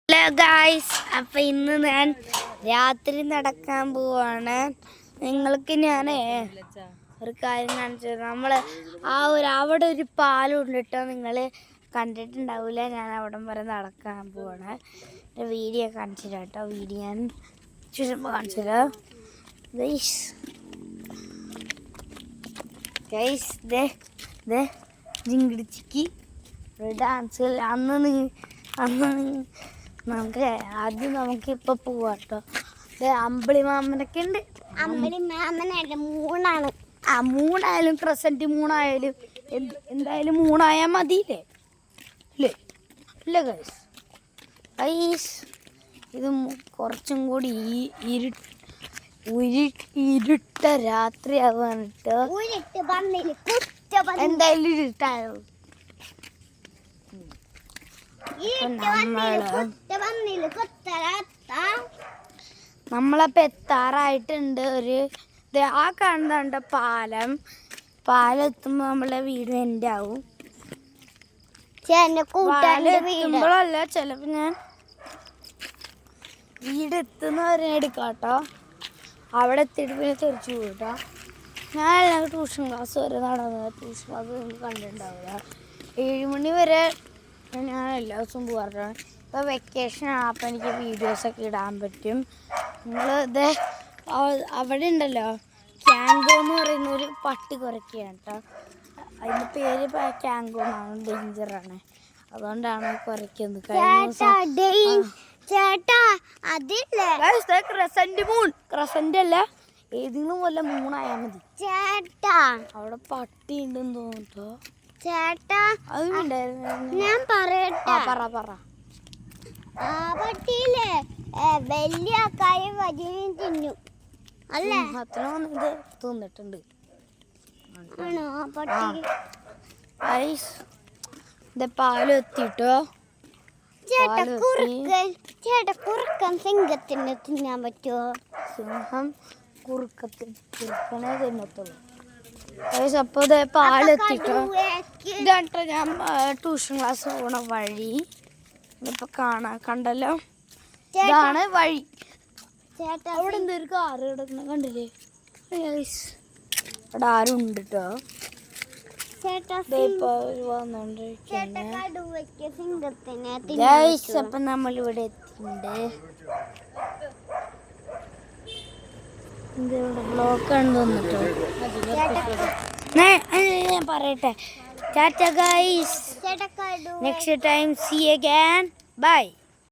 Hello guys, അപ്പം ഇന്ന് ഞാൻ രാത്രി നടക്കാൻ പോവാണ്. നിങ്ങൾക്ക് ഞാൻ ഒരു കാര്യം കാണിച്ചത്, അവിടെ ഒരു പാലം കേട്ടോ, നിങ്ങൾ കണ്ടിട്ടുണ്ടാവില്ല. ഞാൻ അവിടെ വരെ നടക്കാൻ പോവാണ്. വീഡിയോ കാണിച്ചു തരാം കേട്ടോ. വീഡിയോ ഞാൻ ചുരുമ്പോൾ കാണിച്ചു തരാം. ഗൈസ് ജിങ്കിടിച്ചിക്ക് ഡാൻസ് നമുക്ക് നമുക്കിപ്പോൾ പോവാം കേട്ടോ. അമ്പിളി മാമനൊക്കെ ഉണ്ട്. അമ്പിളി മാമനല്ല, മൂണാണ്. മൂണായാലും ക്രസന്റ് മൂണായാലും എന്തായാലും മൂണായാൽ മതിയില്ലേ അല്ലേ ഗൈസ് ഇത് കുറച്ചും കൂടി ഇരുട്ട രാത്രി ആവാണ് കേട്ടോ. എന്തായാലും ഇരുട്ടായോ. നമ്മളപ്പോ എത്താറായിട്ടുണ്ട്. ആ കാണുന്നുണ്ട് പാലം എത്തുമ്പോ നമ്മളെ വീട് എൻ്റെ ആവും. എത്തുമ്പോഴല്ല, ചിലപ്പോ ഞാൻ വീട് എത്തുന്നവരെ എടുക്കാട്ടോ. അവിടെ എത്തിയിട്ട് പിന്നെ തിരിച്ചു പോയിട്ടോ. ഞാൻ എല്ലാവരും ട്യൂഷൻ ക്ലാസ് വരെ നടന്നത്. ട്യൂഷൻ ക്ലാസ് ഒന്നും കണ്ടിട്ടുണ്ടാവില്ല. 7 മണി വരെ ഞാൻ എല്ലാ ദിവസവും പോകാറുണ്ട്. ഇപ്പോൾ വെക്കേഷൻ ആയപ്പോൾ എനിക്ക് വീഡിയോസൊക്കെ ഇടാൻ പറ്റും. നിങ്ങൾ അവിടെ ഉണ്ടല്ലോ, ക്യാങ്കോ എന്ന് പറയുന്നൊരു പട്ടി കുറയ്ക്കുകയാണ് കേട്ടോ. അതിൻ്റെ പേര് ക്യാങ്കോ എന്നാണ്. ഡേഞ്ചറാണ്, അതുകൊണ്ടാണ് കുറയ്ക്കുന്നത്. ക്രസന്റ് അല്ല, ഏതെങ്കിലും പോലെ മൂണായാൽ മതി ചേട്ടാ. അവിടെ പട്ടി ഉണ്ടെന്ന് തോന്നുട്ടോ ചേട്ടാ. ഞാൻ പറ ആ പട്ടിയില്ലേ വലിയ കാര്യം വജീനെ തിന്നു അല്ലേ? അത്ര തോന്നിട്ടുണ്ട്. ആണോ ആ പട്ടി? പാലും എത്തിട്ടോ. ചേട്ടാ കുറുക്കൻ സിംഹത്തിന് തിന്നാൻ പറ്റുമോ? സിംഹം കുറുക്കനെ തിന്നത്തുള്ളൂ. അപ്പോൾ പാലെത്തിട്ടോ. ഇതാട്ടോ ഞാൻ ട്യൂഷൻ ക്ലാസ് പോണ വഴി. ഇപ്പൊ കണ്ടല്ലോ, ഇതാണ് വഴി. അവിടെ എന്തൊരു കാറ് കിടക്കുന്ന കണ്ടില്ലേ? അവിടെ ആരും ഉണ്ട് കേട്ടോ. അപ്പൊ നമ്മളിവിടെ എത്തിയിട്ടുണ്ട്. ബ്ലോക്കാണ് തോന്നിട്ടോ. ഞാൻ പറയട്ടെ, tata guys, next time see again, by.